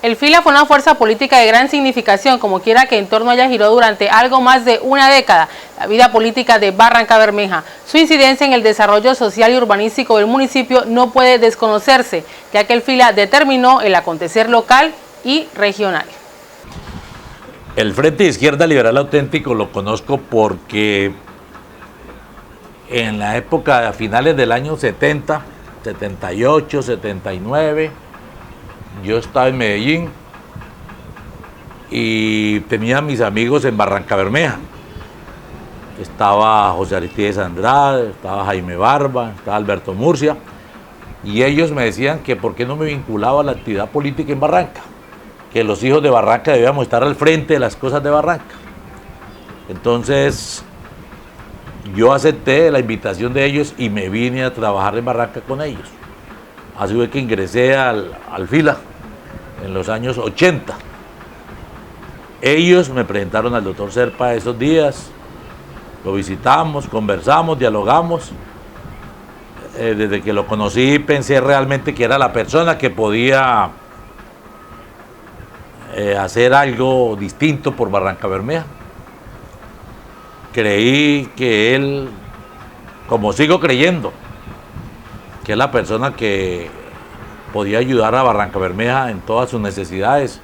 El FILA fue una fuerza política de gran significación, como quiera que en torno a ella giró durante algo más de una década la vida política de Barrancabermeja. Su incidencia en el desarrollo social y urbanístico del municipio no puede desconocerse, ya que el FILA determinó el acontecer local y regional. El Frente de Izquierda Liberal Auténtico lo conozco porque en la época, a finales del año 70, 78, 79, yo estaba en Medellín y tenía a mis amigos en Barrancabermeja. Estaba José Aristides Andrade, estaba Jaime Barba, estaba Alberto Murcia, y ellos me decían que por qué no me vinculaba a la actividad política en Barranca, que los hijos de Barranca debíamos estar al frente de las cosas de Barranca. Entonces yo acepté la invitación de ellos y me vine a trabajar en Barranca con ellos. Así fue que ingresé al FILA en los años 80. Ellos me presentaron al doctor Serpa esos días, lo visitamos, conversamos, dialogamos. Desde que lo conocí pensé realmente que era la persona que podía hacer algo distinto por Barrancabermeja. Creí que él, como sigo creyendo, que es la persona que podía ayudar a Barrancabermeja en todas sus necesidades,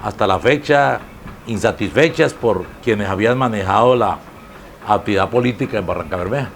hasta la fecha insatisfechas por quienes habían manejado la actividad política en Barrancabermeja.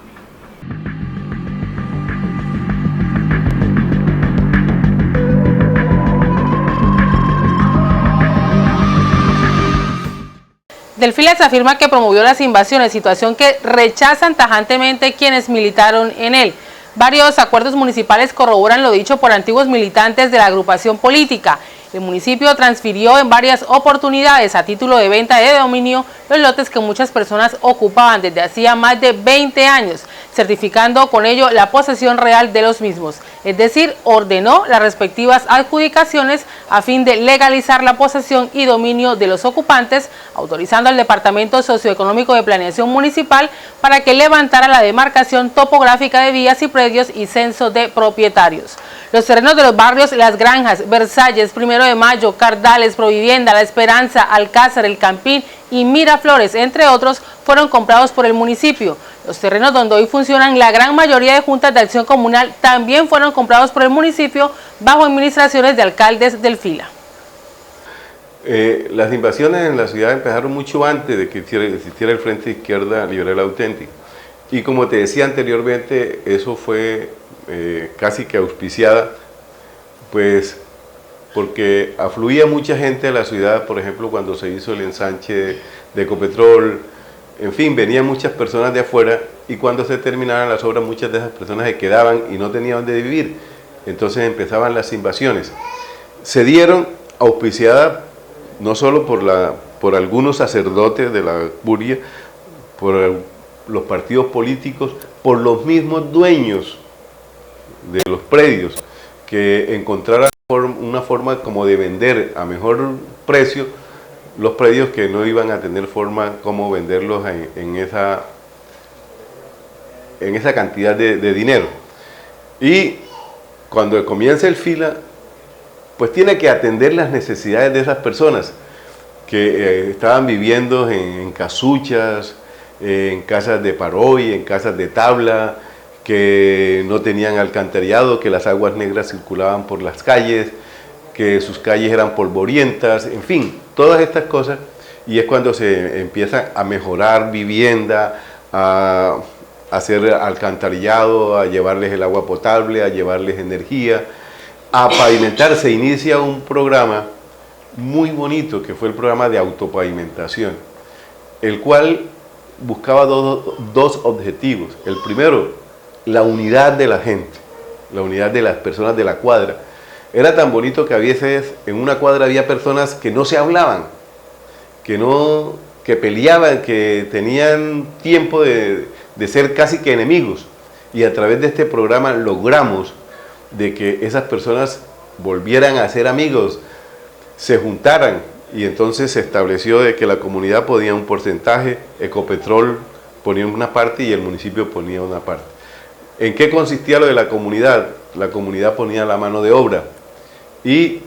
Del FILA se afirma que promovió las invasiones, situación que rechazan tajantemente quienes militaron en él. Varios acuerdos municipales corroboran lo dicho por antiguos militantes de la agrupación política. El municipio transfirió en varias oportunidades a título de venta de dominio los lotes que muchas personas ocupaban desde hacía más de 20 años, certificando con ello la posesión real de los mismos. Es decir, ordenó las respectivas adjudicaciones a fin de legalizar la posesión y dominio de los ocupantes, autorizando al Departamento Socioeconómico de Planeación Municipal para que levantara la demarcación topográfica de vías y predios y censo de propietarios. Los terrenos de los barrios Las Granjas, Versalles, 1 de Mayo, Cardales, Provivienda, La Esperanza, Alcázar, El Campín y Miraflores, entre otros, fueron comprados por el municipio. Los terrenos donde hoy funcionan la gran mayoría de juntas de acción comunal también fueron comprados por el municipio bajo administraciones de alcaldes del FILA. Las invasiones en la ciudad empezaron mucho antes de que existiera el Frente de Izquierda Liberal Auténtico. Y como te decía anteriormente, eso fue casi que auspiciada, pues porque afluía mucha gente a la ciudad, por ejemplo, cuando se hizo el ensanche de Ecopetrol, en fin, venían muchas personas de afuera y cuando se terminaban las obras muchas de esas personas se quedaban y no tenían dónde vivir. Entonces empezaban las invasiones. Se dieron auspiciadas no solo por algunos sacerdotes de la curia, por los partidos políticos, por los mismos dueños de los predios, que encontraran una forma como de vender a mejor precio los predios que no iban a tener forma como venderlos en esa cantidad de dinero. Y cuando comienza el FILA, pues tiene que atender las necesidades de esas personas que estaban viviendo en casuchas, en casas de paroy, en casas de tabla, que no tenían alcantarillado, que las aguas negras circulaban por las calles, que sus calles eran polvorientas, en fin, todas estas cosas. Y es cuando se empieza a mejorar vivienda, a hacer alcantarillado, a llevarles el agua potable, a llevarles energía, a pavimentar. Se inicia un programa muy bonito que fue el programa de autopavimentación, el cual buscaba dos objetivos. El primero, la unidad de la gente, la unidad de las personas de la cuadra. Era tan bonito que a veces en una cuadra había personas que no se hablaban, que peleaban, que tenían tiempo de ser casi que enemigos. Y a través de este programa logramos de que esas personas volvieran a ser amigos, se juntaran, y entonces se estableció de que la comunidad ponía un porcentaje, Ecopetrol ponía una parte y el municipio ponía una parte. ¿En qué consistía lo de la comunidad? La comunidad ponía la mano de obra y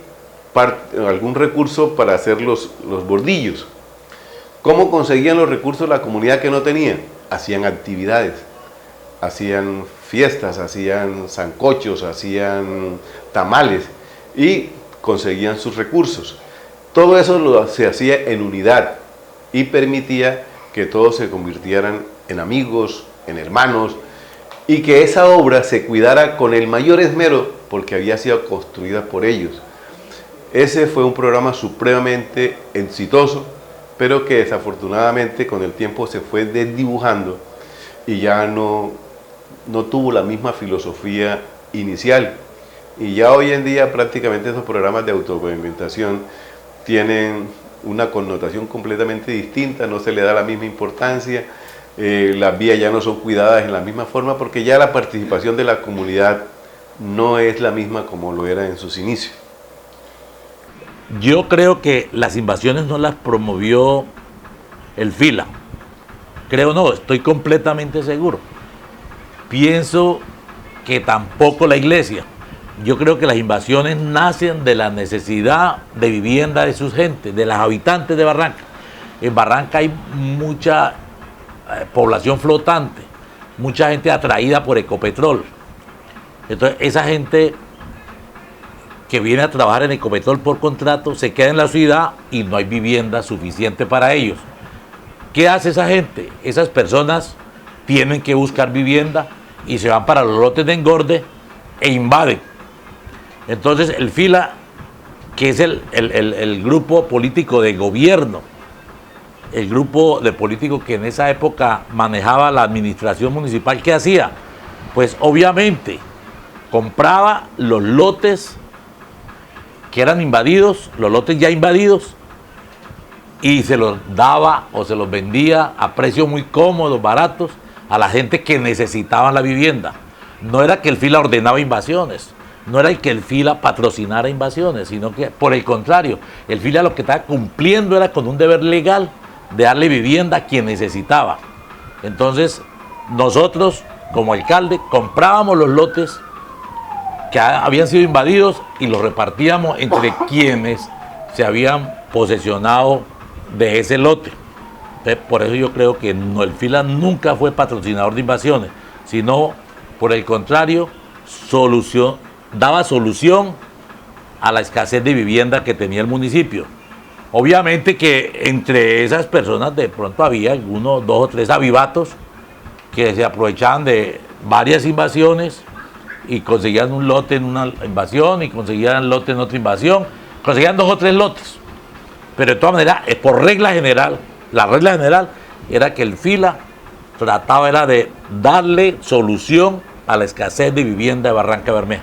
algún recurso para hacer los bordillos. ¿Cómo conseguían los recursos la comunidad que no tenía? Hacían actividades, hacían fiestas, hacían sancochos, hacían tamales y conseguían sus recursos. Todo eso se hacía en unidad y permitía que todos se convirtieran en amigos, en hermanos, y que esa obra se cuidara con el mayor esmero porque había sido construida por ellos. Ese fue un programa supremamente exitoso, pero que desafortunadamente con el tiempo se fue desdibujando y ya no tuvo la misma filosofía inicial. Y ya hoy en día prácticamente esos programas de autopavimentación tienen una connotación completamente distinta, no se le da la misma importancia, las vías ya no son cuidadas en la misma forma porque ya la participación de la comunidad no es la misma como lo era en sus inicios. Yo creo que las invasiones no las promovió el FILA. Creo no, estoy completamente seguro. Pienso que tampoco la iglesia. Yo creo que las invasiones nacen de la necesidad de vivienda de sus gentes, de las habitantes de Barranca. En Barranca hay mucha población flotante, mucha gente atraída por Ecopetrol. Entonces esa gente que viene a trabajar en Ecopetrol por contrato se queda en la ciudad y no hay vivienda suficiente para ellos. ¿Qué hace esa gente? Esas personas tienen que buscar vivienda y se van para los lotes de engorde e invaden. Entonces el FILA, que es el grupo político de gobierno, el grupo de políticos que en esa época manejaba la administración municipal, ¿qué hacía? Pues obviamente compraba los lotes que eran invadidos, los lotes ya invadidos, y se los daba o se los vendía a precios muy cómodos, baratos, a la gente que necesitaba la vivienda. No era que el FILA ordenaba invasiones, no era que el FILA patrocinara invasiones, sino que por el contrario, el FILA lo que estaba cumpliendo era con un deber legal de darle vivienda a quien necesitaba. Entonces nosotros como alcalde comprábamos los lotes que habían sido invadidos y los repartíamos entre quienes se habían posesionado de ese lote. Entonces, por eso yo creo que no, el FILA nunca fue patrocinador de invasiones, sino por el contrario, daba solución a la escasez de vivienda que tenía el municipio. Obviamente que entre esas personas de pronto había algunos, 2 o 3 avivatos que se aprovechaban de varias invasiones y conseguían un lote en una invasión y conseguían lote en otra invasión, conseguían 2 o 3 lotes. Pero de todas maneras, por regla general, la regla general era que el FILA trataba era de darle solución a la escasez de vivienda de Barranca Bermeja.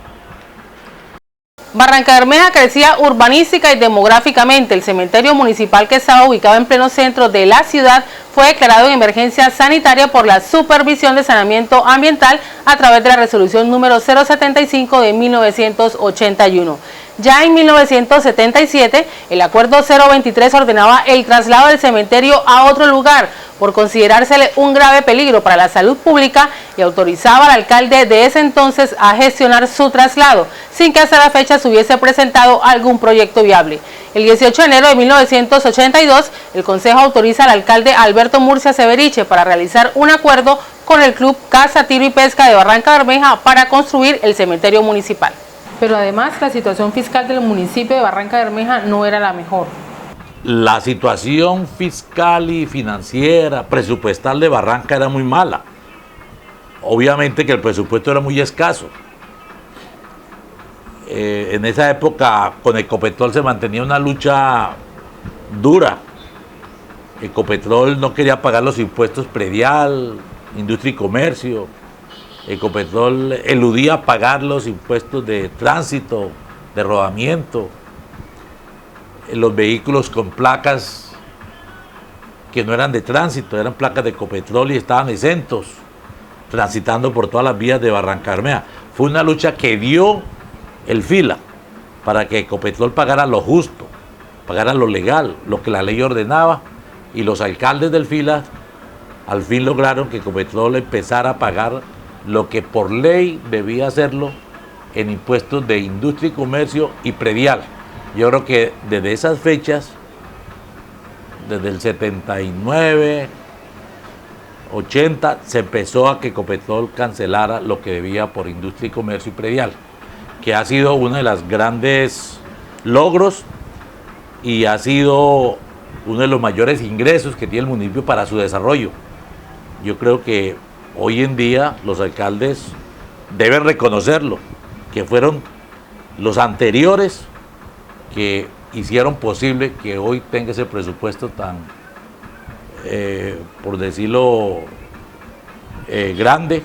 Barranca Bermeja crecía urbanística y demográficamente. El cementerio municipal, que estaba ubicado en pleno centro de la ciudad, fue declarado en emergencia sanitaria por la Supervisión de Saneamiento Ambiental a través de la resolución número 075 de 1981. Ya en 1977, el acuerdo 023 ordenaba el traslado del cementerio a otro lugar por considerársele un grave peligro para la salud pública y autorizaba al alcalde de ese entonces a gestionar su traslado, sin que hasta la fecha se hubiese presentado algún proyecto viable. El 18 de enero de 1982, el Consejo autoriza al alcalde Alberto Murcia Severiche para realizar un acuerdo con el Club Caza, Tiro y Pesca de Barranca Bermeja para construir el cementerio municipal. Pero además, la situación fiscal del municipio de Barranca Bermeja no era la mejor. La situación fiscal y financiera, presupuestal de Barranca era muy mala. Obviamente que el presupuesto era muy escaso. En esa época con Ecopetrol se mantenía una lucha dura. Ecopetrol no quería pagar los impuestos predial, industria y comercio. Ecopetrol eludía pagar los impuestos de tránsito, de rodamiento, los vehículos con placas que no eran de tránsito, eran placas de Ecopetrol y estaban exentos, transitando por todas las vías de Barranca Bermeja. Fue una lucha que dio el FILA para que Ecopetrol pagara lo justo, pagara lo legal, lo que la ley ordenaba, y los alcaldes del FILA al fin lograron que Ecopetrol empezara a pagar lo que por ley debía hacerlo en impuestos de industria y comercio y predial. Yo creo que desde esas fechas, desde el 79, 80, se empezó a que Ecopetrol cancelara lo que debía por industria y comercio y predial, que ha sido uno de los grandes logros y ha sido uno de los mayores ingresos que tiene el municipio para su desarrollo. Yo creo que hoy en día los alcaldes deben reconocerlo, que fueron los anteriores que hicieron posible que hoy tenga ese presupuesto tan, por decirlo, grande,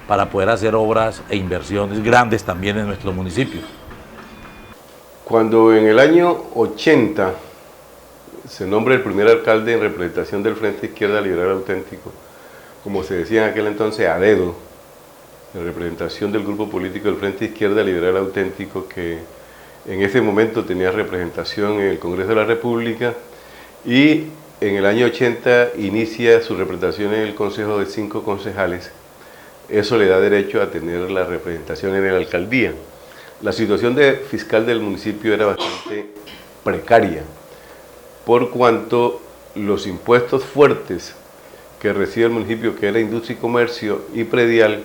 para poder hacer obras e inversiones grandes también en nuestro municipio. Cuando en el año 80 se nombra el primer alcalde en representación del Frente Izquierda Liberal Auténtico, como se decía en aquel entonces, a dedo, en representación del grupo político del Frente Izquierda Liberal Auténtico, que en ese momento tenía representación en el Congreso de la República, y en el año 80 inicia su representación en el Consejo de 5 concejales. Eso le da derecho a tener la representación en la alcaldía. La situación fiscal del municipio era bastante precaria, por cuanto los impuestos fuertes que recibe el municipio, que era industria y comercio y predial,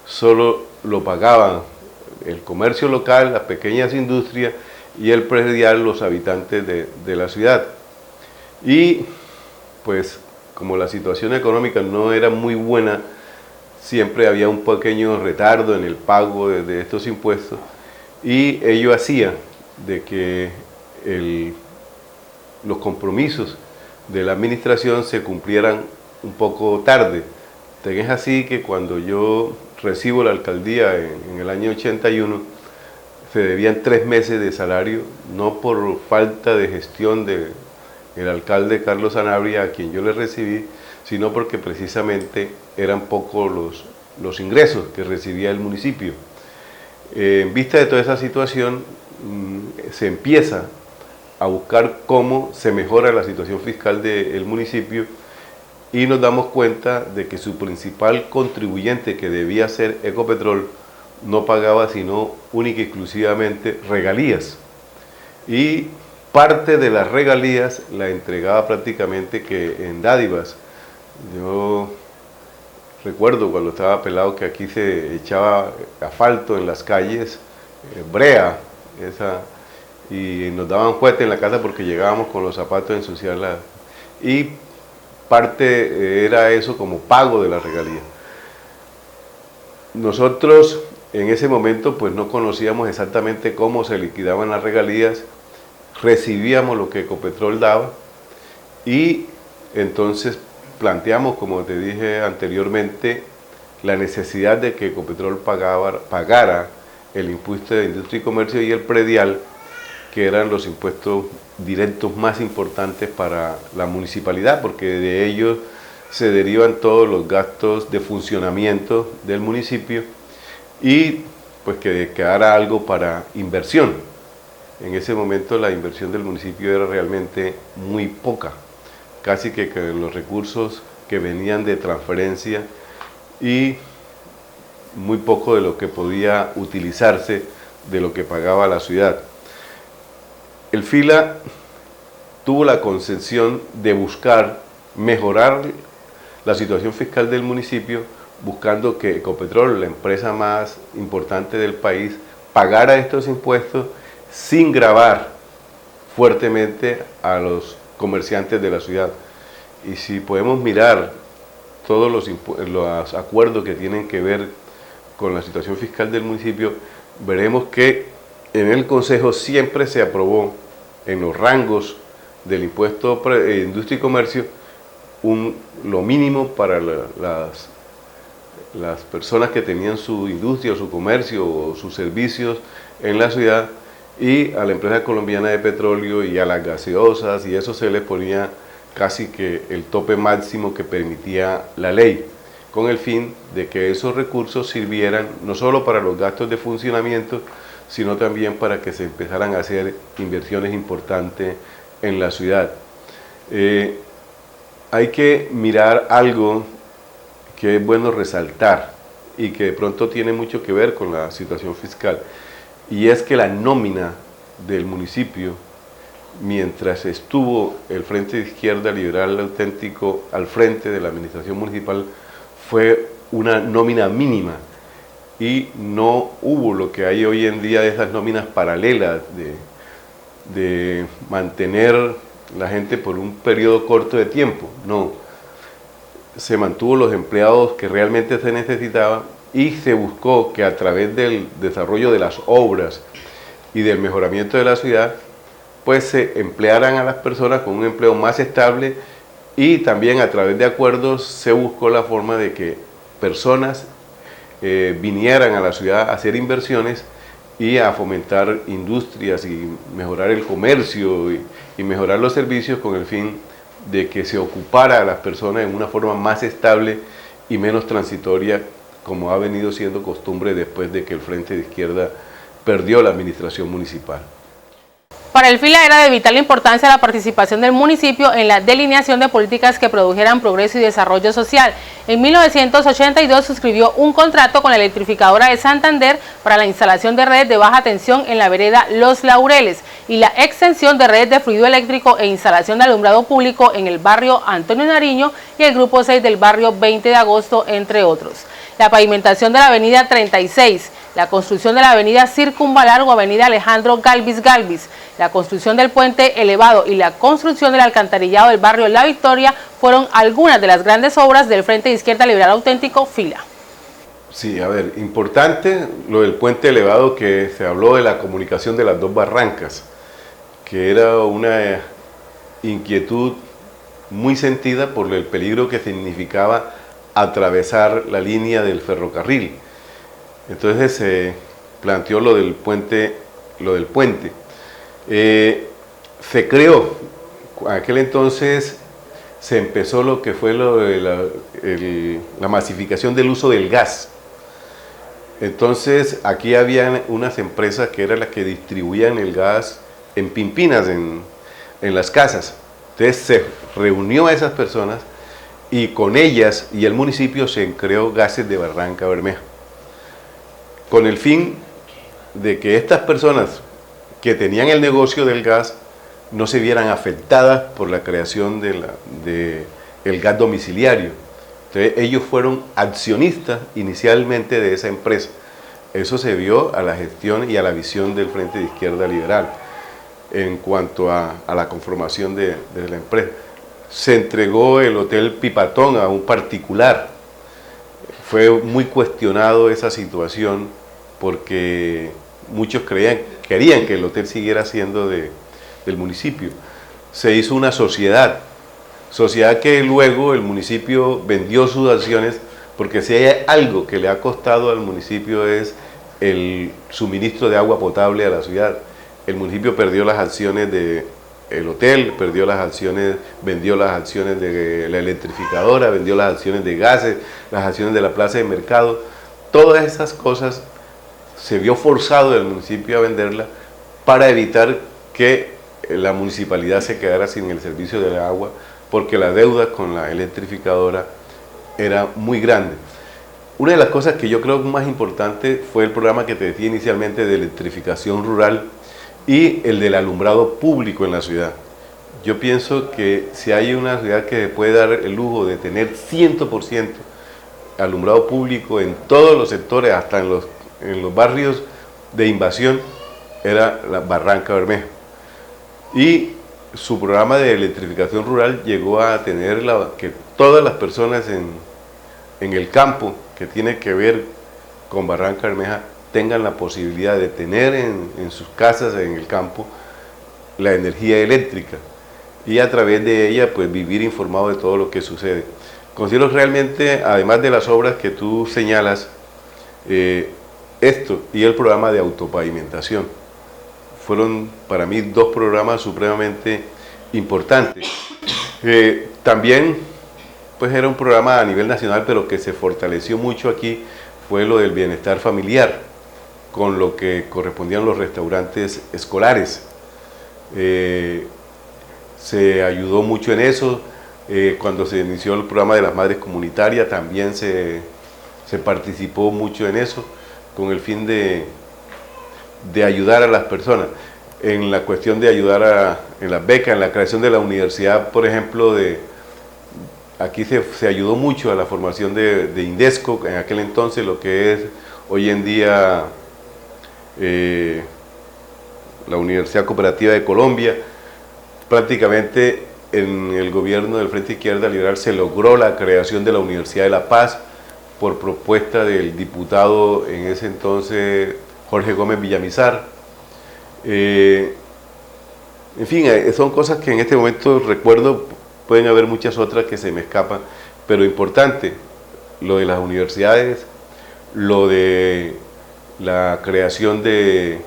solo lo pagaban el comercio local, las pequeñas industrias, y el predial los habitantes de la ciudad. Y pues como la situación económica no era muy buena, siempre había un pequeño retardo en el pago de estos impuestos, y ello hacía de que los compromisos de la administración se cumplieran un poco tarde. Es así que cuando yo recibo la alcaldía en el año 81, se debían 3 meses de salario, no por falta de gestión del alcalde Carlos Sanabria, a quien yo le recibí, sino porque precisamente eran pocos los ingresos que recibía el municipio. En vista de toda esa situación, se empieza a buscar cómo se mejora la situación fiscal del municipio, y nos damos cuenta de que su principal contribuyente, que debía ser Ecopetrol, no pagaba sino única y exclusivamente regalías, y parte de las regalías la entregaba prácticamente que en dádivas. Yo recuerdo cuando estaba pelado que aquí se echaba asfalto en las calles, brea, y nos daban fuerte en la casa porque llegábamos con los zapatos a ensuciarla, y parte era eso como pago de la regalía. Nosotros en ese momento pues no conocíamos exactamente cómo se liquidaban las regalías, recibíamos lo que Ecopetrol daba, y entonces planteamos, como te dije anteriormente, la necesidad de que Ecopetrol pagara el impuesto de industria y comercio y el predial, que eran los impuestos directos más importantes para la municipalidad, porque de ellos se derivan todos los gastos de funcionamiento del municipio, y pues que quedara algo para inversión. En ese momento la inversión del municipio era realmente muy poca, casi que los recursos que venían de transferencia y muy poco de lo que podía utilizarse de lo que pagaba la ciudad. El FILA tuvo la concepción de buscar mejorar la situación fiscal del municipio, buscando que Ecopetrol, la empresa más importante del país, pagara estos impuestos sin gravar fuertemente a los comerciantes de la ciudad. Y si podemos mirar todos los acuerdos que tienen que ver con la situación fiscal del municipio, veremos que en el Consejo siempre se aprobó en los rangos del impuesto de industria y comercio lo mínimo para las personas que tenían su industria o su comercio o sus servicios en la ciudad, y a la empresa colombiana de petróleo y a las gaseosas, y eso se les ponía casi que el tope máximo que permitía la ley, con el fin de que esos recursos sirvieran no solo para los gastos de funcionamiento, sino también para que se empezaran a hacer inversiones importantes en la ciudad. Hay que mirar algo que es bueno resaltar y que de pronto tiene mucho que ver con la situación fiscal, y es que la nómina del municipio, mientras estuvo el Frente de Izquierda Liberal Auténtico al frente de la administración municipal, fue una nómina mínima y no hubo lo que hay hoy en día de esas nóminas paralelas de mantener la gente por un periodo corto de tiempo. No, se mantuvo los empleados que realmente se necesitaban y se buscó que a través del desarrollo de las obras y del mejoramiento de la ciudad, pues se emplearan a las personas con un empleo más estable, y también a través de acuerdos se buscó la forma de que personas vinieran a la ciudad a hacer inversiones y a fomentar industrias y mejorar el comercio y mejorar los servicios, con el fin de que se ocupara a las personas en una forma más estable y menos transitoria, como ha venido siendo costumbre después de que el Frente de Izquierda perdió la administración municipal. Para el FILA era de vital importancia la participación del municipio en la delineación de políticas que produjeran progreso y desarrollo social. En 1982 suscribió un contrato con la electrificadora de Santander para la instalación de redes de baja tensión en la vereda Los Laureles y la extensión de redes de fluido eléctrico e instalación de alumbrado público en el barrio Antonio Nariño y el grupo 6 del barrio 20 de agosto, entre otros. La pavimentación de la avenida 36, la construcción de la avenida Circunvalar o avenida Alejandro Galvis, la construcción del puente elevado y la construcción del alcantarillado del barrio La Victoria fueron algunas de las grandes obras del Frente de Izquierda Liberal Auténtico, FILA. Sí, a ver, importante lo del puente elevado, que se habló de la comunicación de las dos barrancas, que era una inquietud muy sentida por el peligro que significaba atravesar la línea del ferrocarril. Entonces se planteó lo del puente. Se creó, en aquel entonces se empezó lo que fue lo de la masificación del uso del gas. Entonces aquí habían unas empresas que eran las que distribuían el gas en pimpinas en las casas. Entonces se reunió a esas personas y con ellas y el municipio se creó Gases de Barranca Bermeja, con el fin de que estas personas que tenían el negocio del gas no se vieran afectadas por la creación del gas domiciliario. Entonces ellos fueron accionistas inicialmente de esa empresa. Eso se vio a la gestión y a la visión del Frente de Izquierda Liberal en cuanto a la conformación de la empresa. Se entregó el Hotel Pipatón a un particular. Fue muy cuestionado esa situación porque muchos querían que el hotel siguiera siendo del municipio. Se hizo una sociedad que luego el municipio vendió sus acciones, porque si hay algo que le ha costado al municipio es el suministro de agua potable a la ciudad. El municipio perdió las acciones del hotel, vendió las acciones de la electrificadora, vendió las acciones de gases, las acciones de la plaza de mercado. Todas esas cosas se vio forzado el municipio a venderla para evitar que la municipalidad se quedara sin el servicio de agua, porque la deuda con la electrificadora era muy grande. Una de las cosas que yo creo más importante fue el programa que te decía inicialmente de electrificación rural y el del alumbrado público en la ciudad. Yo pienso que si hay una ciudad que puede dar el lujo de tener 100% alumbrado público en todos los sectores, hasta en los barrios de invasión, era la Barranca Bermeja. Y su programa de electrificación rural llegó a tener que todas las personas en el campo que tiene que ver con Barranca Bermeja tengan la posibilidad de tener en sus casas, en el campo, la energía eléctrica y a través de ella pues vivir informado de todo lo que sucede. Considero realmente, además de las obras que tú señalas, esto y el programa de autopavimentación fueron para mí dos programas supremamente importantes. También pues era un programa a nivel nacional, pero que se fortaleció mucho aquí, fue lo del bienestar familiar, con lo que correspondían los restaurantes escolares. Se ayudó mucho en eso. Cuando se inició el programa de las madres comunitarias también se participó mucho en eso, con el fin de ayudar a las personas. en la cuestión de ayudar en las becas, en la creación de la universidad, por ejemplo, aquí se ayudó mucho a la formación de Indesco, en aquel entonces, lo que es hoy en día la Universidad Cooperativa de Colombia. Prácticamente en el gobierno del Frente Izquierda Liberal se logró la creación de la Universidad de La Paz por propuesta del diputado en ese entonces Jorge Gómez Villamizar. En fin, son cosas que en este momento recuerdo, pueden haber muchas otras que se me escapan, pero importante, lo de las universidades, lo de la creación del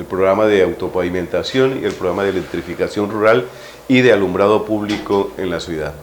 programa de autopavimentación y el programa de electrificación rural y de alumbrado público en la ciudad.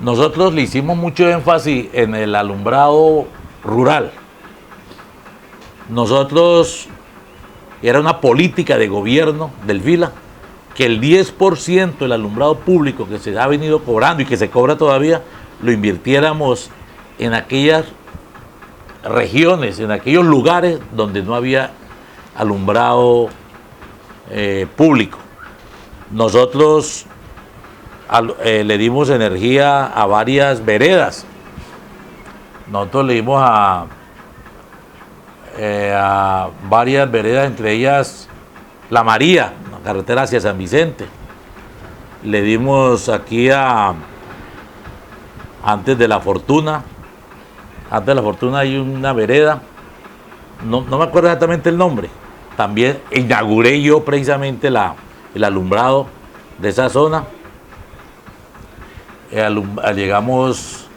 Nosotros le hicimos mucho énfasis en el alumbrado rural. Nosotros, era una política de gobierno del Fila, que el 10% del alumbrado público que se ha venido cobrando y que se cobra todavía, lo invirtiéramos en aquellas regiones, en aquellos lugares donde no había alumbrado público. Nosotros le dimos energía a varias veredas. Nosotros le dimos a varias veredas, entre ellas La María, la carretera hacia San Vicente. Le dimos aquí antes de La Fortuna. Antes de La Fortuna hay una vereda, no me acuerdo exactamente el nombre. También inauguré yo precisamente el alumbrado de esa zona. Llegamos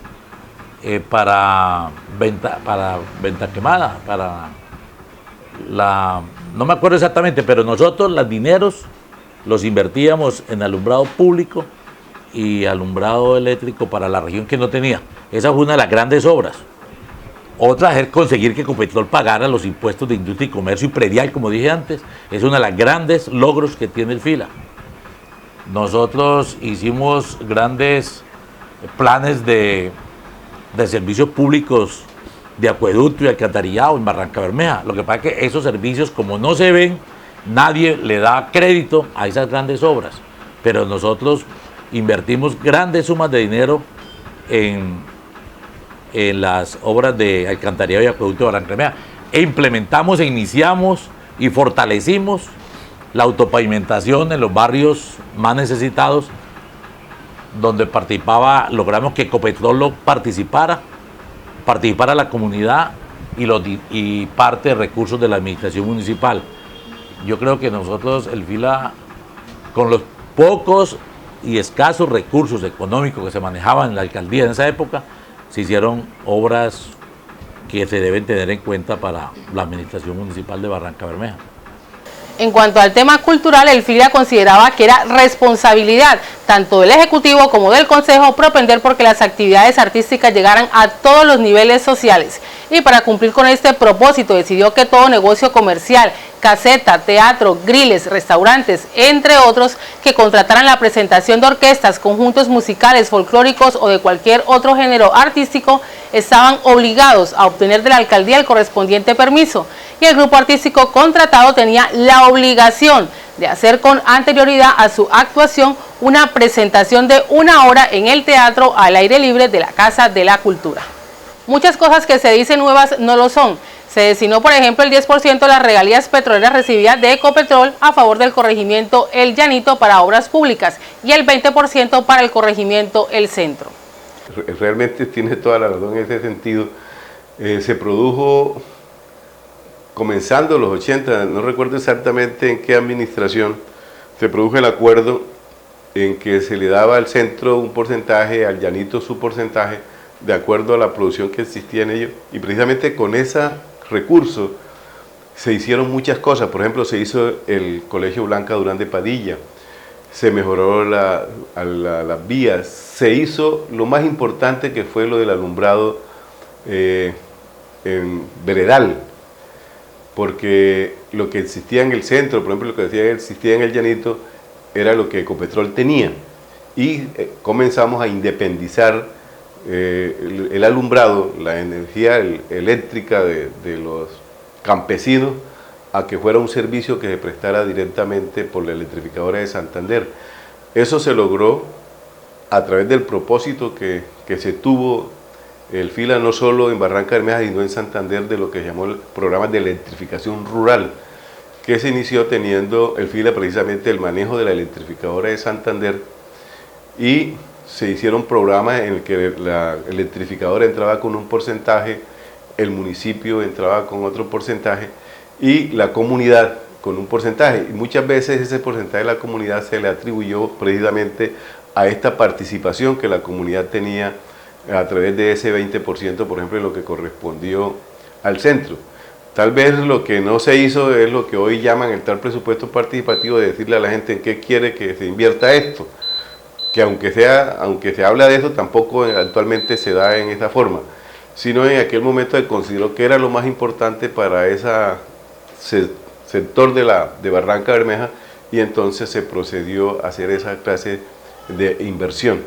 para Venta Quemada, no me acuerdo exactamente, pero nosotros los dineros los invertíamos en alumbrado público y alumbrado eléctrico para la región que no tenía. Esa fue una de las grandes obras. Otra es conseguir que Ecopetrol pagara los impuestos de industria y comercio y predial, como dije antes. Es uno de los grandes logros que tiene el Fila. Nosotros hicimos grandes planes de servicios públicos de acueducto y alcantarillado en Barrancabermeja. Lo que pasa es que esos servicios, como no se ven, nadie le da crédito a esas grandes obras. Pero nosotros invertimos grandes sumas de dinero en las obras de alcantarillado y acueducto de Barrancabermeja. E implementamos, iniciamos y fortalecimos la autopavimentación en los barrios más necesitados, donde logramos que Ecopetrol participara la comunidad y parte de recursos de la administración municipal. Yo creo que nosotros, el Fila, con los pocos y escasos recursos económicos que se manejaban en la alcaldía en esa época, se hicieron obras que se deben tener en cuenta para la administración municipal de Barrancabermeja. En cuanto al tema cultural, el Fila consideraba que era responsabilidad tanto del Ejecutivo como del Consejo propender porque las actividades artísticas llegaran a todos los niveles sociales. Y para cumplir con este propósito decidió que todo negocio comercial, caseta, teatro, griles, restaurantes, entre otros, que contrataran la presentación de orquestas, conjuntos musicales, folclóricos o de cualquier otro género artístico, estaban obligados a obtener de la alcaldía el correspondiente permiso. Y el grupo artístico contratado tenía la obligación de hacer con anterioridad a su actuación una presentación de 1 hora en el teatro al aire libre de la Casa de la Cultura. Muchas cosas que se dicen nuevas no lo son. Se destinó, por ejemplo, el 10% de las regalías petroleras recibidas de Ecopetrol a favor del corregimiento El Llanito para obras públicas y el 20% para el corregimiento El Centro. realmente tiene toda la razón en ese sentido. Se produjo, comenzando los 80, no recuerdo exactamente en qué administración, se produjo el acuerdo en que se le daba al centro un porcentaje, al llanito su porcentaje, de acuerdo a la producción que existía en ello, y precisamente con ese recurso se hicieron muchas cosas. Por ejemplo, se hizo el Colegio Blanca Durán de Padilla, se mejoró las vías, se hizo lo más importante, que fue lo del alumbrado en veredal, porque lo que existía en el centro, por ejemplo, lo que existía en el llanito, era lo que Ecopetrol tenía, y comenzamos a independizar el alumbrado, la energía eléctrica de los campesinos, a que fuera un servicio que se prestara directamente por la electrificadora de Santander. Eso se logró a través del propósito que se tuvo el FILA, no solo en Barranca Bermeja, sino en Santander, de lo que se llamó el programa de electrificación rural, que se inició teniendo el FILA precisamente el manejo de la electrificadora de Santander, y se hicieron programas en el que la electrificadora entraba con un porcentaje, el municipio entraba con otro porcentaje y la comunidad con un porcentaje, y muchas veces ese porcentaje de la comunidad se le atribuyó precisamente a esta participación que la comunidad tenía a través de ese 20%, por ejemplo, en lo que correspondió al centro. Tal vez lo que no se hizo es lo que hoy llaman el tal presupuesto participativo, de decirle a la gente en qué quiere que se invierta esto, que aunque se habla de eso, tampoco actualmente se da en esa forma, sino en aquel momento se consideró que era lo más importante para ese sector de Barranca Bermeja, y entonces se procedió a hacer esa clase de inversión.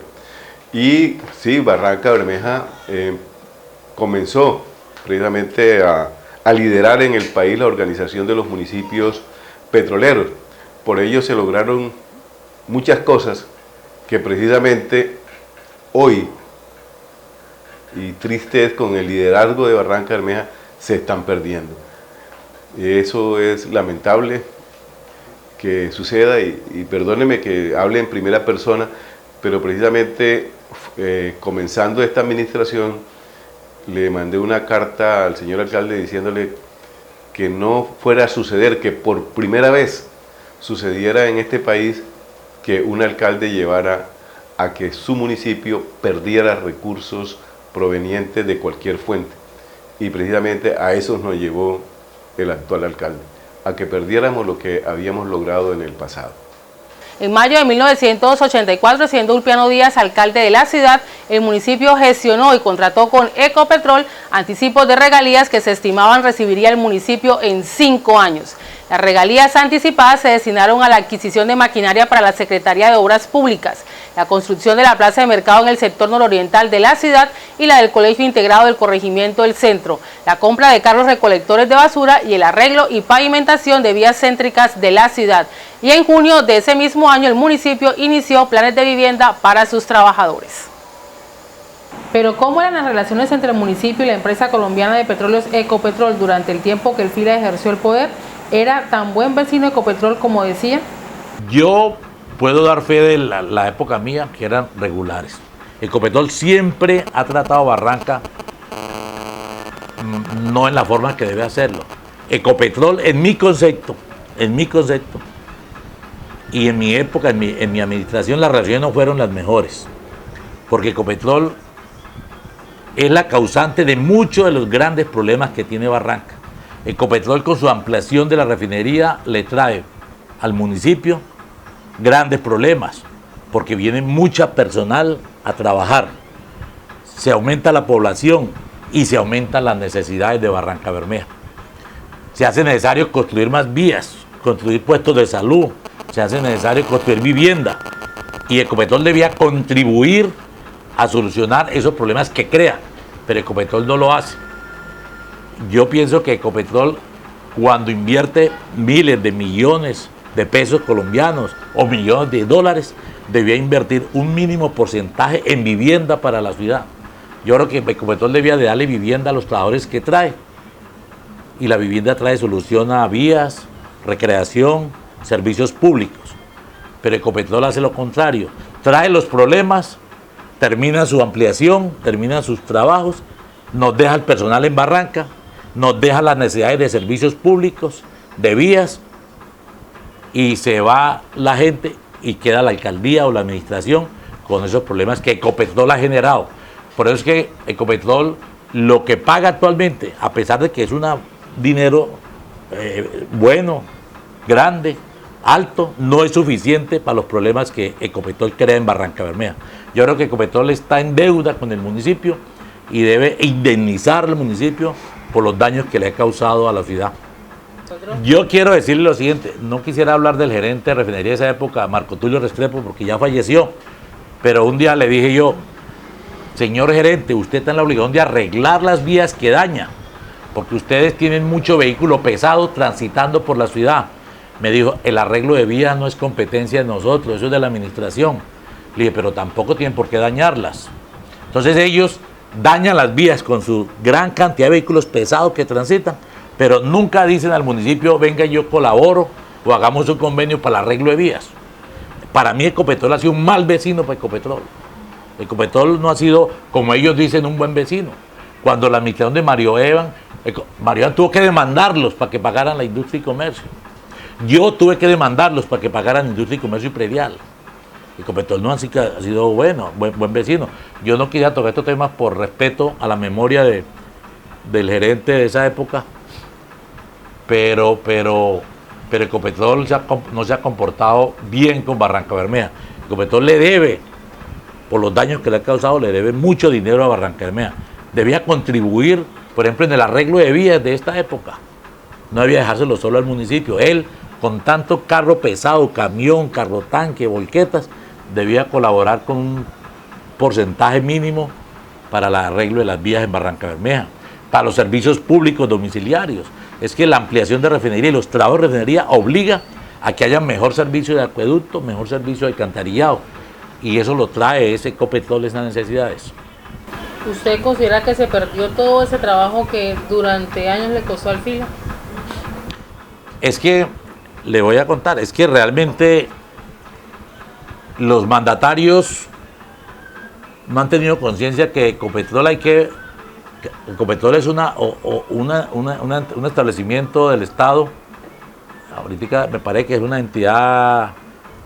Y sí, Barranca Bermeja comenzó precisamente a liderar en el país la organización de los municipios petroleros. Por ello se lograron muchas cosas que precisamente hoy, y triste es, con el liderazgo de Barranca Bermeja, se están perdiendo. Eso es lamentable que suceda, y perdóneme que hable en primera persona, pero precisamente comenzando esta administración le mandé una carta al señor alcalde diciéndole que no fuera a suceder, que por primera vez sucediera en este país que un alcalde llevara a que su municipio perdiera recursos provenientes de cualquier fuente. Y precisamente a eso nos llevó el actual alcalde, a que perdiéramos lo que habíamos logrado en el pasado. En mayo de 1984, siendo Ulpiano Díaz alcalde de la ciudad, el municipio gestionó y contrató con Ecopetrol anticipos de regalías que se estimaban recibiría el municipio en 5 años. Las regalías anticipadas se destinaron a la adquisición de maquinaria para la Secretaría de Obras Públicas, la construcción de la plaza de mercado en el sector nororiental de la ciudad y la del Colegio Integrado del Corregimiento del Centro, la compra de carros recolectores de basura y el arreglo y pavimentación de vías céntricas de la ciudad. Y en junio de ese mismo año el municipio inició planes de vivienda para sus trabajadores. Pero ¿cómo eran las relaciones entre el municipio y la empresa colombiana de petróleos Ecopetrol durante el tiempo que el FILA ejerció el poder? ¿Era tan buen vecino Ecopetrol como decían? Yo puedo dar fe de la época mía, que eran regulares. Ecopetrol siempre ha tratado a Barranca no en la forma que debe hacerlo. Ecopetrol, en mi concepto, y en mi época, en mi administración, las relaciones no fueron las mejores, porque Ecopetrol es la causante de muchos de los grandes problemas que tiene Barranca. Ecopetrol, con su ampliación de la refinería, le trae al municipio grandes problemas, porque viene mucha personal a trabajar, se aumenta la población y se aumentan las necesidades de Barranca Bermeja. Se hace necesario construir más vías, construir puestos de salud, se hace necesario construir vivienda, y Ecopetrol debía contribuir a solucionar esos problemas que crea, pero Ecopetrol no lo hace. Yo pienso que Ecopetrol, cuando invierte miles de millones de pesos colombianos o millones de dólares, debía invertir un mínimo porcentaje en vivienda para la ciudad. Yo creo que Ecopetrol debía de darle vivienda a los trabajadores que trae, y la vivienda trae solución a vías, recreación, servicios públicos, pero Ecopetrol hace lo contrario, trae los problemas termina su ampliación, termina sus trabajos, nos deja el personal en Barranca, nos deja las necesidades de servicios públicos, de vías, y se va la gente y queda la alcaldía o la administración con esos problemas que Ecopetrol ha generado. Por eso es que Ecopetrol lo que paga actualmente, a pesar de que es un dinero bueno, grande, alto, no es suficiente para los problemas que Ecopetrol crea en Barrancabermeja. Yo creo que Ecopetrol está en deuda con el municipio y debe indemnizar al municipio por los daños que le ha causado a la ciudad. Yo quiero decirle lo siguiente, no quisiera hablar del gerente de refinería de esa época, Marco Tulio Restrepo, porque ya falleció, pero un día le dije yo, señor gerente, usted está en la obligación de arreglar las vías que daña, porque ustedes tienen mucho vehículo pesado transitando por la ciudad. Me dijo, el arreglo de vías no es competencia de nosotros, eso es de la administración. Le dije, pero tampoco tienen por qué dañarlas. Entonces ellos dañan las vías con su gran cantidad de vehículos pesados que transitan, pero nunca dicen al municipio, venga, yo colaboro o hagamos un convenio para el arreglo de vías. Para mí Ecopetrol ha sido un mal vecino para Ecopetrol. Ecopetrol no ha sido, como ellos dicen, un buen vecino. Cuando la administración de Mario Evan tuvo que demandarlos para que pagaran la industria y comercio. Yo tuve que demandarlos para que pagaran industria y comercio y predial. Ecopetrol no ha sido buen vecino. Yo no quería tocar estos temas por respeto a la memoria del gerente de esa época, pero Ecopetrol no se ha comportado bien con Barrancabermeja. Ecopetrol le debe, por los daños que le ha causado, le debe mucho dinero a Barrancabermeja. Debía contribuir, por ejemplo, en el arreglo de vías de esta época. No debía dejárselo solo al municipio. Él, con tanto carro pesado, camión, carro tanque, volquetas, debía colaborar con un porcentaje mínimo para el arreglo de las vías en Barrancabermeja, para los servicios públicos domiciliarios. Es que la ampliación de refinería y los trabajos de refinería obliga a que haya mejor servicio de acueducto, mejor servicio de alcantarillado, y eso lo trae ese Ecopetrol, esas necesidades. ¿Usted considera que se perdió todo ese trabajo que durante años le costó al Fila? Es que, le voy a contar, es que realmente los mandatarios no han tenido conciencia que Ecopetrol Ecopetrol es un establecimiento del Estado. Ahorita me parece que es una entidad,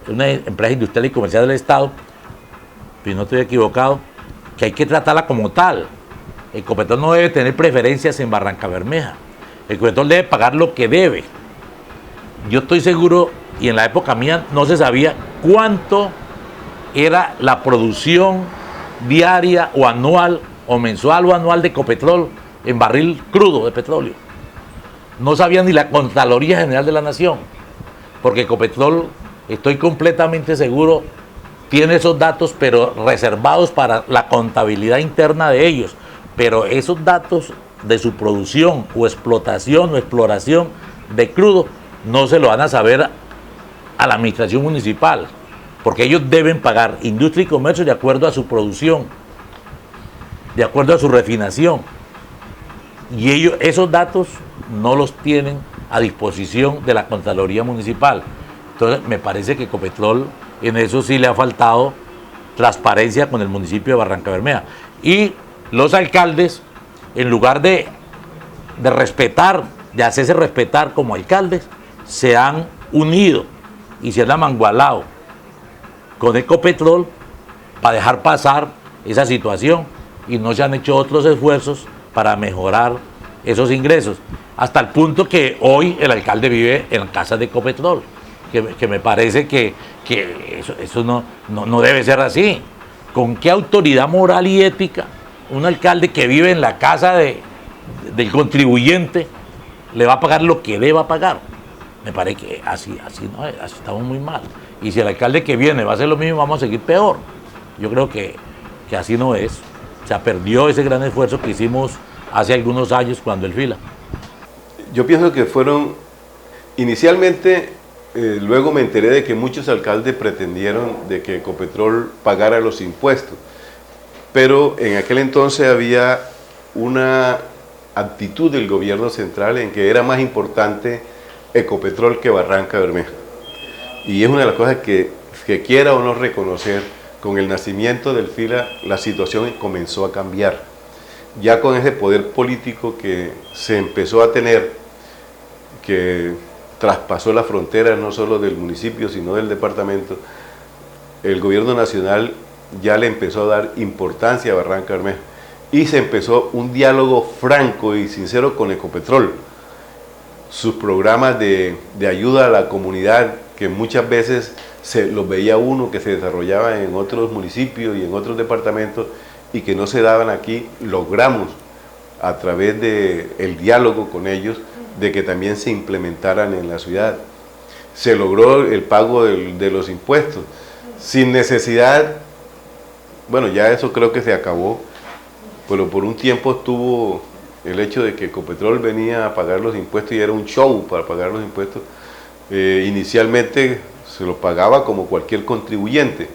una empresa industrial y comercial del Estado, si no estoy equivocado, que hay que tratarla como tal. Ecopetrol no debe tener preferencias en Barrancabermeja. Ecopetrol debe pagar lo que debe. Yo estoy seguro, y en la época mía no se sabía cuánto era la producción diaria o anual o mensual o anual de Ecopetrol en barril crudo de petróleo. No sabían ni la Contraloría General de la Nación, porque Ecopetrol, estoy completamente seguro, tiene esos datos, pero reservados para la contabilidad interna de ellos. Pero esos datos de su producción o explotación o exploración de crudo no se lo van a saber a la administración municipal, porque ellos deben pagar industria y comercio de acuerdo a su producción, de acuerdo a su refinación, y ellos esos datos no los tienen a disposición de la Contraloría Municipal. Entonces me parece que Ecopetrol en eso sí le ha faltado transparencia con el municipio de Barrancabermeja, y los alcaldes, en lugar de respetar, de hacerse respetar como alcaldes, se han unido y se han amangualado con Ecopetrol para dejar pasar esa situación, y no se han hecho otros esfuerzos para mejorar esos ingresos, hasta el punto que hoy el alcalde vive en casa de Ecopetrol, que me parece que eso no debe ser así. ¿Con qué autoridad moral y ética un alcalde que vive en la casa del contribuyente le va a pagar lo que deba pagar? Me parece que así no es, así estamos muy mal. Y si el alcalde que viene va a hacer lo mismo, vamos a seguir peor. Yo creo que así no es. Se perdió ese gran esfuerzo que hicimos hace algunos años cuando el Fila. Yo pienso que fueron, inicialmente, luego me enteré de que muchos alcaldes pretendieron de que Ecopetrol pagara los impuestos, pero en aquel entonces había una actitud del gobierno central en que era más importante Ecopetrol que Barrancabermeja. Y es una de las cosas que quiera o no reconocer, con el nacimiento del FILA, la situación comenzó a cambiar. Ya con ese poder político que se empezó a tener, que traspasó la frontera no solo del municipio, sino del departamento, el gobierno nacional ya le empezó a dar importancia a Barranca Bermeja y se empezó un diálogo franco y sincero con Ecopetrol. Sus programas de ayuda a la comunidad, que muchas veces los veía uno que se desarrollaban en otros municipios y en otros departamentos y que no se daban aquí, logramos a través del diálogo con ellos de que también se implementaran en la ciudad. Se logró el pago de los impuestos sin necesidad, bueno, ya eso creo que se acabó, pero por un tiempo estuvo el hecho de que Ecopetrol venía a pagar los impuestos y era un show para pagar los impuestos. Inicialmente se los pagaba como cualquier contribuyente,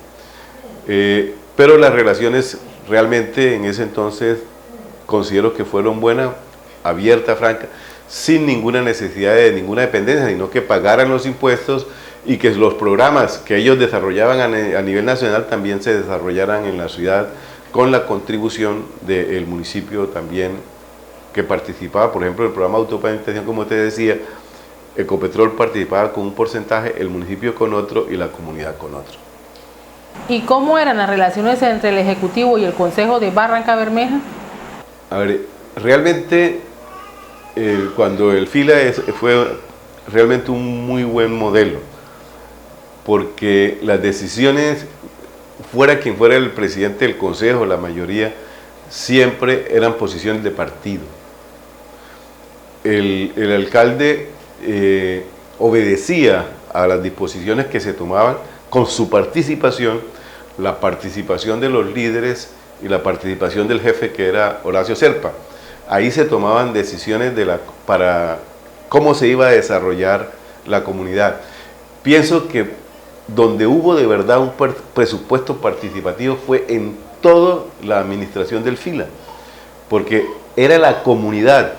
pero las relaciones realmente en ese entonces considero que fueron buenas, abiertas, francas, sin ninguna necesidad de ninguna dependencia, sino que pagaran los impuestos y que los programas que ellos desarrollaban a nivel nacional también se desarrollaran en la ciudad con la contribución del municipio también que participaba. Por ejemplo, el programa de autopavimentación, como te decía, Ecopetrol participaba con un porcentaje, el municipio con otro y la comunidad con otro. ¿Y cómo eran las relaciones entre el Ejecutivo y el Consejo de Barranca Bermeja? A ver, realmente cuando el FILA fue realmente un muy buen modelo, porque las decisiones, fuera quien fuera el presidente del Consejo, la mayoría, siempre eran posiciones de partido. El alcalde obedecía a las disposiciones que se tomaban con su participación, la participación de los líderes y la participación del jefe, que era Horacio Serpa. Ahí se tomaban decisiones para cómo se iba a desarrollar la comunidad. Pienso que donde hubo de verdad un presupuesto participativo fue en toda la administración del FILA, porque era la comunidad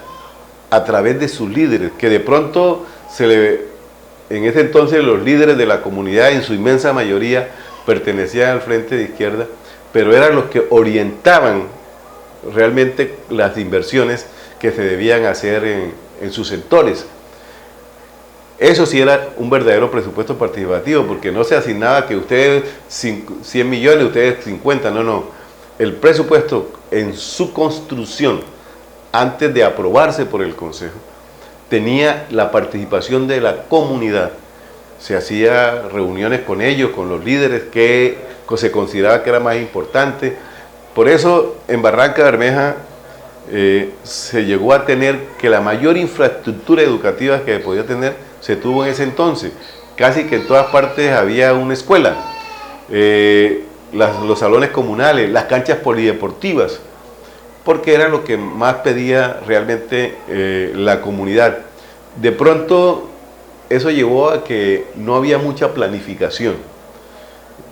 a través de sus líderes, que de pronto en ese entonces los líderes de la comunidad en su inmensa mayoría pertenecían al Frente de Izquierda, pero eran los que orientaban realmente las inversiones que se debían hacer en sus sectores. Eso sí era un verdadero presupuesto participativo, porque no se asignaba que ustedes 100 millones, ustedes 50, no. El presupuesto en su construcción, antes de aprobarse por el Consejo, tenía la participación de la comunidad. Se hacía reuniones con ellos, con los líderes, que se consideraba que era más importante. Por eso en Barranca Bermeja se llegó a tener que la mayor infraestructura educativa que podía tener se tuvo en ese entonces. Casi que en todas partes había una escuela, los salones comunales, las canchas polideportivas, porque era lo que más pedía realmente la comunidad. De pronto eso llevó a que no había mucha planificación,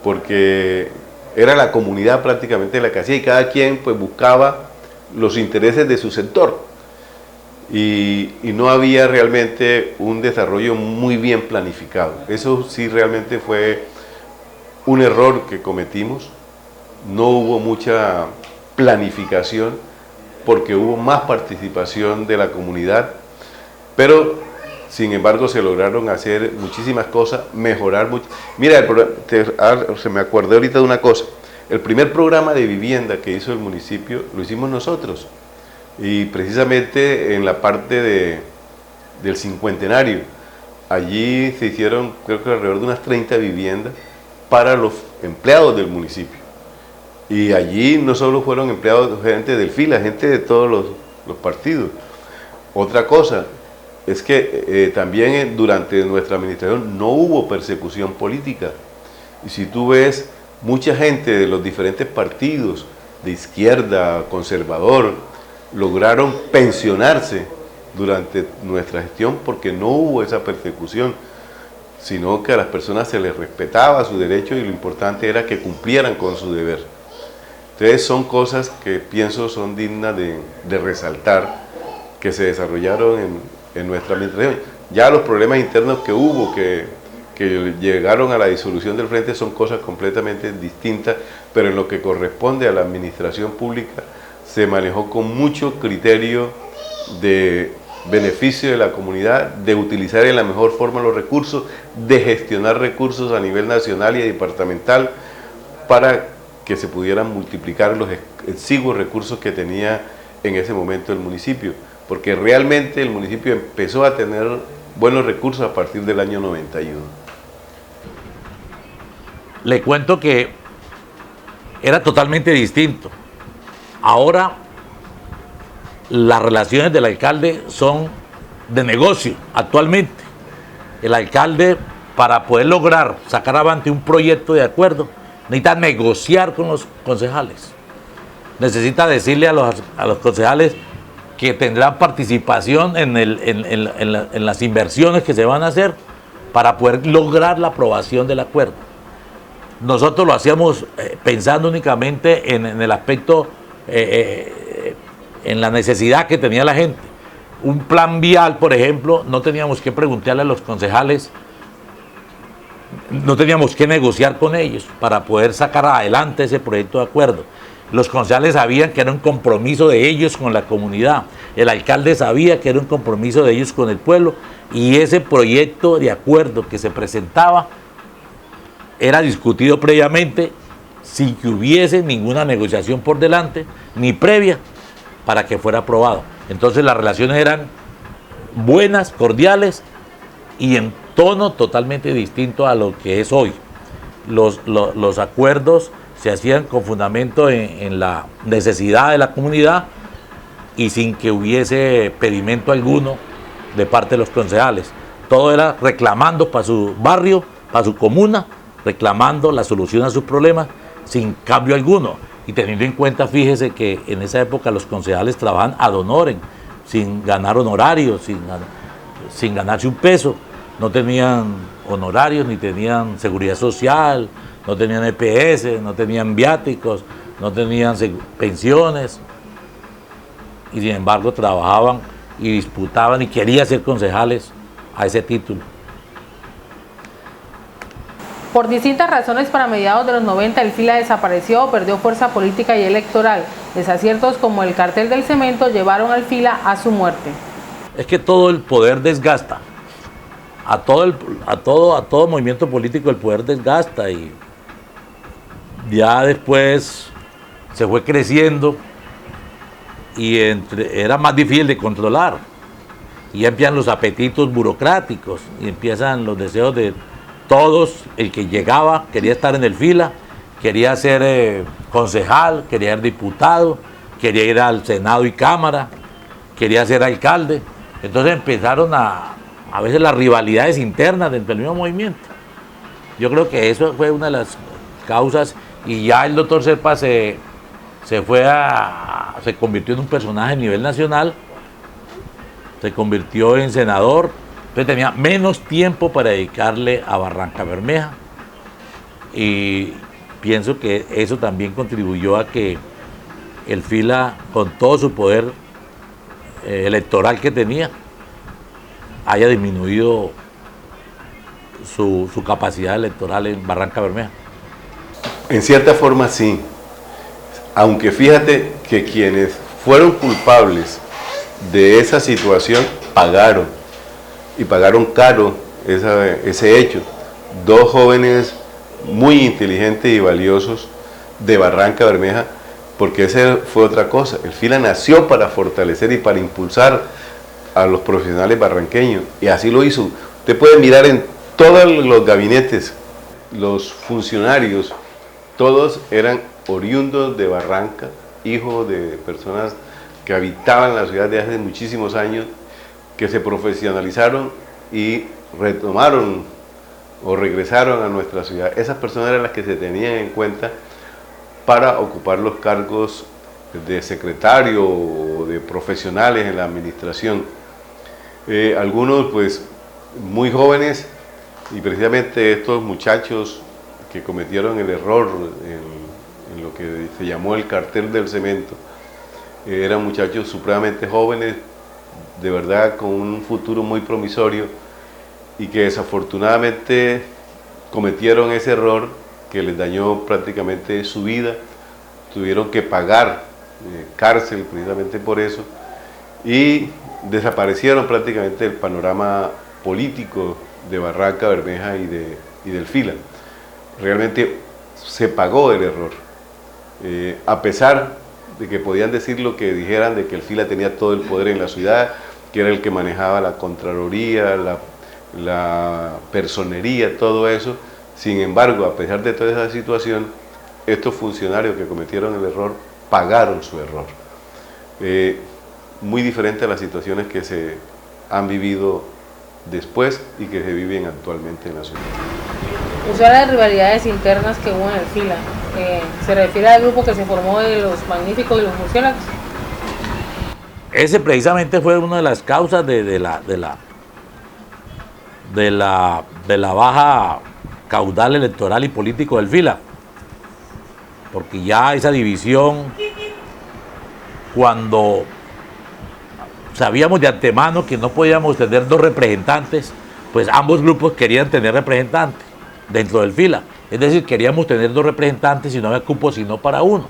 porque era la comunidad prácticamente la que hacía y cada quien pues buscaba los intereses de su sector. Y no había realmente un desarrollo muy bien planificado. Eso sí realmente fue un error que cometimos. No hubo mucha planificación porque hubo más participación de la comunidad, pero sin embargo se lograron hacer muchísimas cosas, mejorar mucho. Mira, se me acordé ahorita de una cosa. El primer programa de vivienda que hizo el municipio lo hicimos nosotros, y precisamente en la parte del cincuentenario, allí se hicieron creo que alrededor de unas 30 viviendas para los empleados del municipio, y allí no solo fueron empleados, gente del FILA, gente de todos los partidos. Otra cosa es que también durante nuestra administración no hubo persecución política, y si tú ves, mucha gente de los diferentes partidos, de izquierda, conservador, lograron pensionarse durante nuestra gestión porque no hubo esa persecución, sino que a las personas se les respetaba su derecho y lo importante era que cumplieran con su deber. Entonces son cosas que pienso son dignas de resaltar, que se desarrollaron en nuestra administración. Ya los problemas internos que hubo, que que llegaron a la disolución del frente son cosas completamente distintas, pero en lo que corresponde a la administración pública se manejó con mucho criterio de beneficio de la comunidad, de utilizar en la mejor forma los recursos, de gestionar recursos a nivel nacional y departamental para que se pudieran multiplicar los exiguos recursos que tenía en ese momento el municipio, porque realmente el municipio empezó a tener buenos recursos a partir del año 91. Le cuento que era totalmente distinto. Ahora las relaciones del alcalde son de negocio actualmente. El alcalde, para poder lograr sacar adelante un proyecto de acuerdo, necesita negociar con los concejales. Necesita decirle a los concejales que tendrán participación en las inversiones que se van a hacer para poder lograr la aprobación del acuerdo. Nosotros lo hacíamos pensando únicamente en el aspecto, en la necesidad que tenía la gente. Un plan vial, por ejemplo, no teníamos que preguntarle a los concejales, no teníamos que negociar con ellos para poder sacar adelante ese proyecto de acuerdo. Los concejales sabían que era un compromiso de ellos con la comunidad, el alcalde sabía que era un compromiso de ellos con el pueblo, y ese proyecto de acuerdo que se presentaba era discutido previamente sin que hubiese ninguna negociación por delante, ni previa, para que fuera aprobado. Entonces las relaciones eran buenas, cordiales y en tono totalmente distinto a lo que es hoy. Los acuerdos se hacían con fundamento en la necesidad de la comunidad y sin que hubiese pedimento alguno de parte de los concejales. Todo era reclamando para su barrio, para su comuna, reclamando la solución a sus problemas sin cambio alguno. Y teniendo en cuenta, fíjese que en esa época los concejales trabajaban ad honorem, sin ganar honorarios, sin ganarse un peso. No tenían honorarios, ni tenían seguridad social, no tenían EPS, no tenían viáticos, no tenían pensiones. Y sin embargo trabajaban y disputaban y querían ser concejales a ese título. Por distintas razones, para mediados de los 90 el FILA desapareció o perdió fuerza política y electoral. Desaciertos como el cartel del cemento llevaron al FILA a su muerte. Es que todo el poder desgasta. A todo movimiento político el poder desgasta, y ya después se fue creciendo y era más difícil de controlar. Y ya empiezan los apetitos burocráticos y empiezan los deseos de todos. El que llegaba quería estar en el FILA, quería ser concejal, quería ser diputado, quería ir al Senado y Cámara, quería ser alcalde. Entonces empezaron a veces las rivalidades internas dentro del mismo movimiento. Yo creo que eso fue una de las causas, y ya el doctor Serpa se convirtió en un personaje a nivel nacional, se convirtió en senador, entonces tenía menos tiempo para dedicarle a Barranca Bermeja, y pienso que eso también contribuyó a que el FILA, con todo su poder electoral que tenía, haya disminuido su capacidad electoral en Barranca Bermeja. En cierta forma sí, aunque fíjate que quienes fueron culpables de esa situación pagaron, y pagaron caro ese hecho. Dos jóvenes muy inteligentes y valiosos de Barranca Bermeja, porque esa fue otra cosa. El FILA nació para fortalecer y para impulsar a los profesionales barranqueños, y así lo hizo. Usted puede mirar en todos los gabinetes, los funcionarios, todos eran oriundos de Barranca, hijos de personas que habitaban la ciudad de hace muchísimos años, que se profesionalizaron y retomaron o regresaron a nuestra ciudad. Esas personas eran las que se tenían en cuenta para ocupar los cargos de secretario o de profesionales en la administración. Algunos pues muy jóvenes, y precisamente estos muchachos que cometieron el error en lo que se llamó el cartel del cemento, eran muchachos supremamente jóvenes, de verdad con un futuro muy promisorio, y que desafortunadamente cometieron ese error que les dañó prácticamente su vida, tuvieron que pagar cárcel precisamente por eso, y desaparecieron prácticamente del panorama político de Barranca Bermeja y del Fila. Realmente se pagó el error, a pesar de que podían decir lo que dijeran, de que el Fila tenía todo el poder en la ciudad, que era el que manejaba la Contraloría, la personería, todo eso. Sin embargo, a pesar de toda esa situación, estos funcionarios que cometieron el error pagaron su error. Muy diferente a las situaciones que se han vivido después y que se viven actualmente en la ciudad. Usó las rivalidades internas que hubo en el Fila. ¿Se refiere al grupo que se formó de los magníficos y los murciélagos? Ese precisamente fue una de las causas de la baja caudal electoral y político del Fila, porque ya esa división, cuando sabíamos de antemano que no podíamos tener dos representantes, pues ambos grupos querían tener representantes dentro del Fila, es decir, queríamos tener dos representantes y no había cupo sino para uno.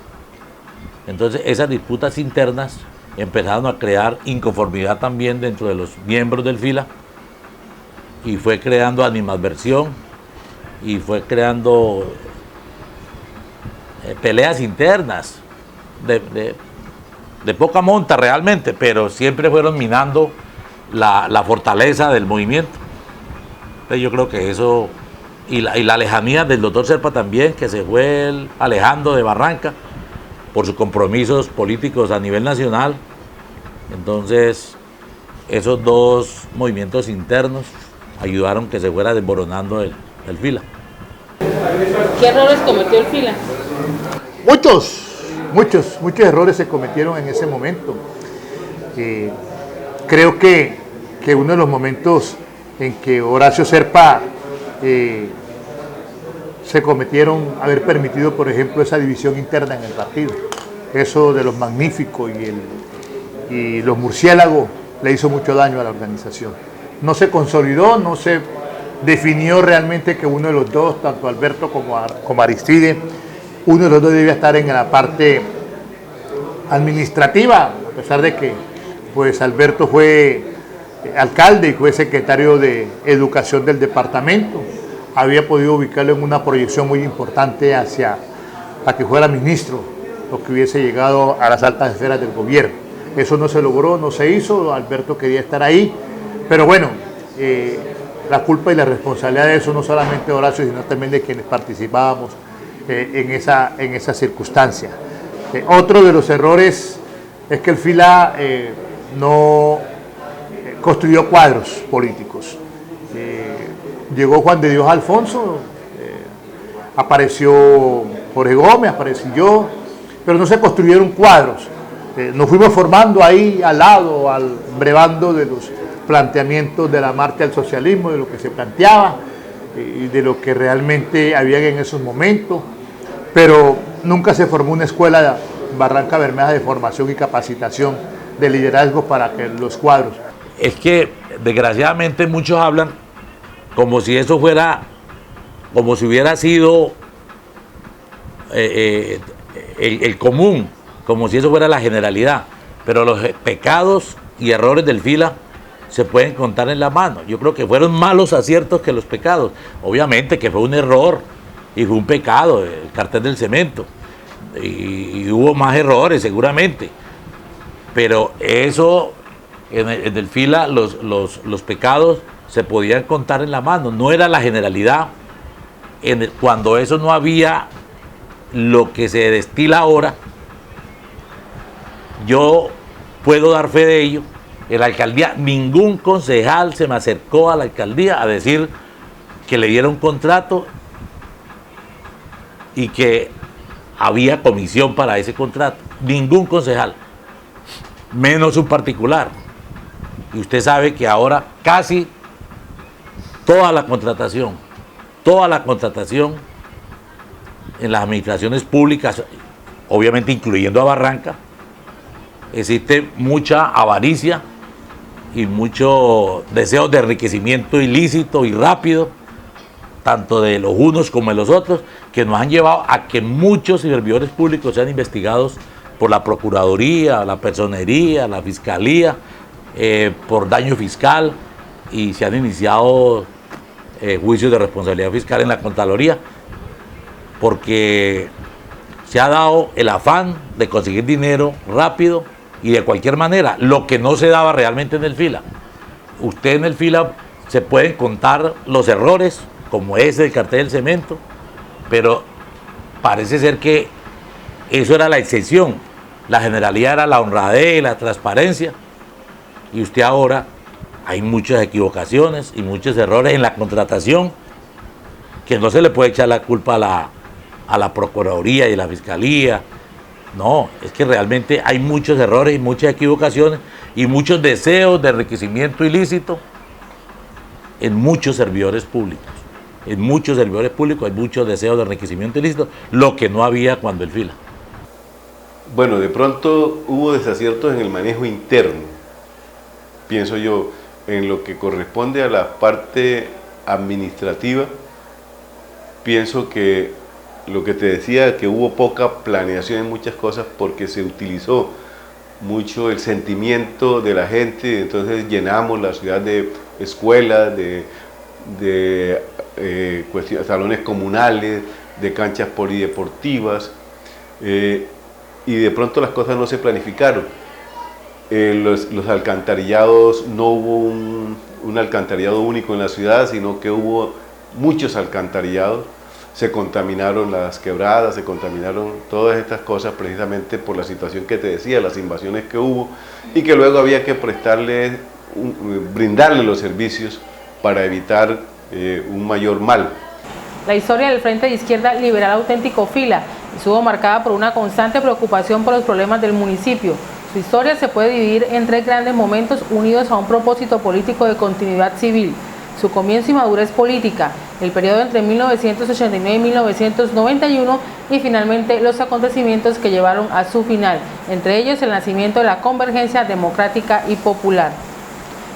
Entonces esas disputas internas empezaron a crear inconformidad también dentro de los miembros del Fila, y fue creando animadversión y fue creando peleas internas de poca monta realmente, pero siempre fueron minando la fortaleza del movimiento. Entonces yo creo que eso, y la lejanía del doctor Serpa también, que se fue alejando de Barranca por sus compromisos políticos a nivel nacional. Entonces esos dos movimientos internos ayudaron que se fuera desboronando el Fila. ¿Qué errores cometió el Fila? Muchos errores se cometieron en ese momento. Creo que uno de los momentos en que Horacio Serpa se cometieron haber permitido, por ejemplo, esa división interna en el partido. Eso de los magníficos y los murciélagos le hizo mucho daño a la organización. No se consolidó, no se definió realmente que uno de los dos, tanto Alberto como Aristide, uno de los dos debía estar en la parte administrativa, a pesar de que pues Alberto fue alcalde y fue secretario de Educación del departamento. Había podido ubicarlo en una proyección muy importante para que fuera ministro, o que hubiese llegado a las altas esferas del gobierno. Eso no se logró, no se hizo, Alberto quería estar ahí, pero bueno, la culpa y la responsabilidad de eso no solamente de Horacio, sino también de quienes participábamos en esa circunstancia. Otro de los errores es que el Fila no construyó cuadros políticos. Llegó Juan de Dios Alfonso, apareció Jorge Gómez, aparecí yo, pero no se construyeron cuadros. Nos fuimos formando ahí al lado, al brevando de los planteamientos de la marcha al socialismo, de lo que se planteaba y de lo que realmente había en esos momentos, pero nunca se formó una escuela de Barranca Bermeja de formación y capacitación de liderazgo para que los cuadros. Es que desgraciadamente muchos hablan como si eso fuera, como si hubiera sido el común, como si eso fuera la generalidad, pero los pecados y errores del Fila se pueden contar en la mano. Yo creo que fueron malos aciertos que los pecados. Obviamente que fue un error y fue un pecado el cartel del cemento, y hubo más errores seguramente, pero eso en el Fila los pecados se podían contar en la mano, no era la generalidad. Cuando eso no había lo que se destila ahora, yo puedo dar fe de ello. En la alcaldía ningún concejal se me acercó a la alcaldía a decir que le diera un contrato y que había comisión para ese contrato. Ningún concejal, menos un particular. Y usted sabe que ahora casi toda la contratación en las administraciones públicas, obviamente incluyendo a Barranca, existe mucha avaricia y mucho deseo de enriquecimiento ilícito y rápido, tanto de los unos como de los otros, que nos han llevado a que muchos servidores públicos sean investigados por la Procuraduría, la Personería, la Fiscalía, por daño fiscal, y se han iniciado juicios de responsabilidad fiscal en la Contraloría, porque se ha dado el afán de conseguir dinero rápido y de cualquier manera, lo que no se daba realmente en el FILA. Usted en el FILA se pueden contar los errores, como ese del cartel del cemento, pero parece ser que eso era la excepción. La generalidad era la honradez, la transparencia, y usted ahora hay muchas equivocaciones y muchos errores en la contratación, que no se le puede echar la culpa a la Procuraduría y la Fiscalía. No, es que realmente hay muchos errores y muchas equivocaciones y muchos deseos de enriquecimiento ilícito en muchos servidores públicos. En muchos servidores públicos hay muchos deseos de enriquecimiento ilícito, lo que no había cuando el FILA. Bueno, de pronto hubo desaciertos en el manejo interno, pienso yo, en lo que corresponde a la parte administrativa. Pienso que lo que te decía, que hubo poca planeación en muchas cosas porque se utilizó mucho el sentimiento de la gente, entonces llenamos la ciudad de escuelas, de salones comunales, de canchas polideportivas, y de pronto las cosas no se planificaron. Los alcantarillados, no hubo un alcantarillado único en la ciudad, sino que hubo muchos alcantarillados. Se contaminaron las quebradas, se contaminaron todas estas cosas precisamente por la situación que te decía, las invasiones que hubo, y que luego había que brindarle los servicios para evitar un mayor mal. La historia del Frente de Izquierda Liberal Auténtico FILA estuvo marcada por una constante preocupación por los problemas del municipio. Su historia se puede dividir en 3 grandes momentos unidos a un propósito político de continuidad civil: su comienzo y madurez política, el periodo entre 1989 y 1991 y finalmente los acontecimientos que llevaron a su final, entre ellos el nacimiento de la Convergencia Democrática y Popular.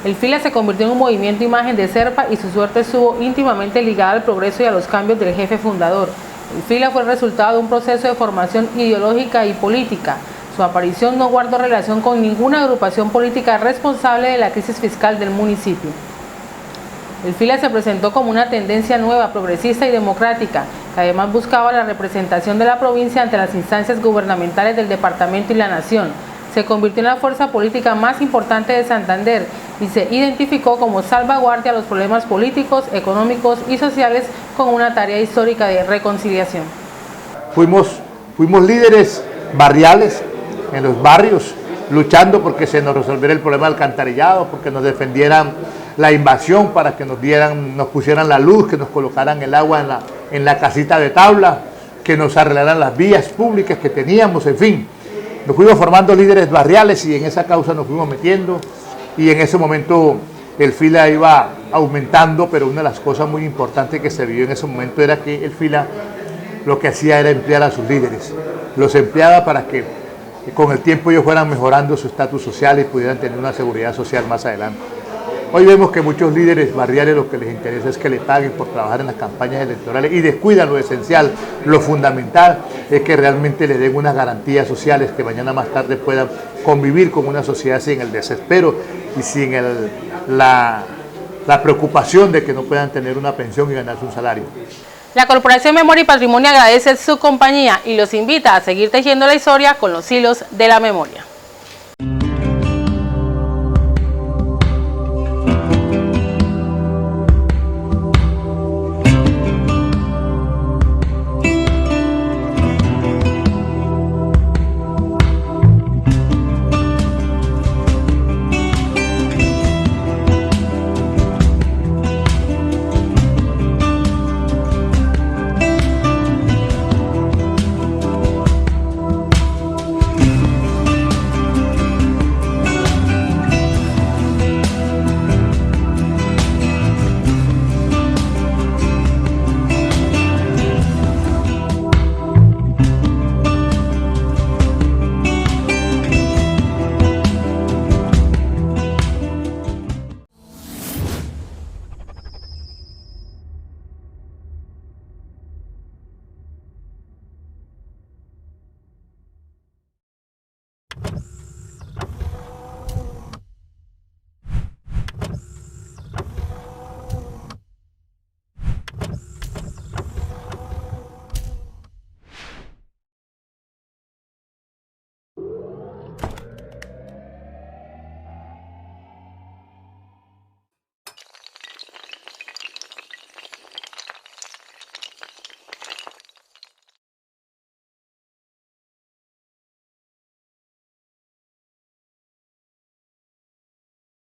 El FILA se convirtió en un movimiento imagen de Serpa y su suerte estuvo íntimamente ligada al progreso y a los cambios del jefe fundador. El FILA fue el resultado de un proceso de formación ideológica y política. Su aparición no guardó relación con ninguna agrupación política responsable de la crisis fiscal del municipio. El FILA se presentó como una tendencia nueva, progresista y democrática, que además buscaba la representación de la provincia ante las instancias gubernamentales del departamento y la nación. Se convirtió en la fuerza política más importante de Santander y se identificó como salvaguardia a los problemas políticos, económicos y sociales con una tarea histórica de reconciliación. Fuimos líderes barriales en los barrios, luchando porque se nos resolviera el problema del alcantarillado, porque nos defendieran la invasión, para que nos pusieran la luz, que nos colocaran el agua en la casita de tabla, que nos arreglaran las vías públicas que teníamos, en fin. Nos fuimos formando líderes barriales y en esa causa nos fuimos metiendo, y en ese momento el FILA iba aumentando, pero una de las cosas muy importantes que se vio en ese momento era que el FILA lo que hacía era emplear a sus líderes. Los empleaba para que con el tiempo ellos fueran mejorando su estatus social y pudieran tener una seguridad social más adelante. Hoy vemos que muchos líderes barriales lo que les interesa es que le paguen por trabajar en las campañas electorales y descuidan lo esencial, lo fundamental es que realmente le den unas garantías sociales que mañana más tarde puedan convivir con una sociedad sin el desespero y sin la preocupación de que no puedan tener una pensión y ganarse un salario. La Corporación Memoria y Patrimonio agradece su compañía y los invita a seguir tejiendo la historia con los hilos de la memoria.